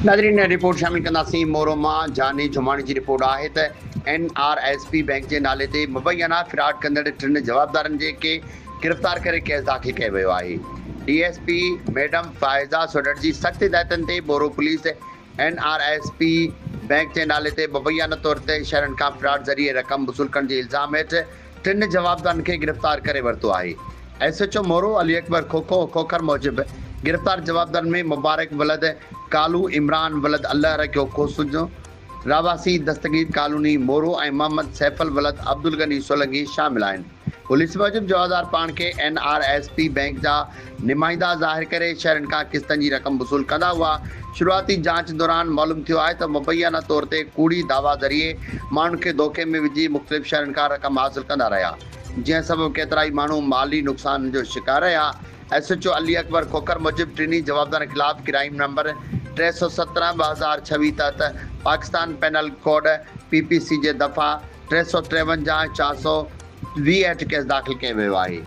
नाज़रीन रिपोर्ट शामिल कंदासीं मोरो मां जानी जुमानी जी रिपोर्ट आहे त NRSP बैंक के नाले ते मुबैना फ्रॉड कंदड़ टिन जवाबदारनि के गिरफ़्तार करे केस दाख़िल कयो वियो आहे। DSP मैडम फ़ाइज़ा सोडर जी सख़्त हिदायतनि ते मोरो पुलिस NRSP बैंक के नाले ते मुबैना तौर ते शहरनि खां फ्रॉड ज़रिए रक़म वसूल करण जे इल्ज़ाम हेठि टिन जवाबदारनि खे गिरफ़्तार करे वरितो आहे। SHO मोरो अली अकबर खोखर मूजिब गिरफ़्तार जवाबदारनि में मुबारक वलद कालू इमरान वलद अल्लाह रखियो खोसुजो रावासी दस्तगीर कॉलोनी मोरो ऐं मोहम्मद सैफल वलद अब्दुल गनी सोलंगी शामिल आहिनि। पुलिस मूजिब जवाबदार पाण के NRSP बैंक जा नुमाइंदा ज़ाहिर करे शहरनि खां किस्तनि जी रक़म वसूल कंदा हुआ। शुरूआती जांच दौरान मालूम थियो आहे त मुबैना तौर ते कूड़ी दावा ज़रिए माण्हुनि खे धोखे में विझी मुख़्तलिफ़ शहरनि खां रक़म हासिल कंदा रहिया, जंहिं सबबि केतिरा ई माण्हू माली नुक़सान जो शिकार रहिया। SHO अली अकबर खोखर मूजिब टिनी जवाबदारनि ख़िलाफ़ क्राइम नंबर 317/2026 तहत पाकिस्तान पेनल कोड PPC जे दफ़ा 353 420 हेठि केस दाख़िल कयो वियो आहे।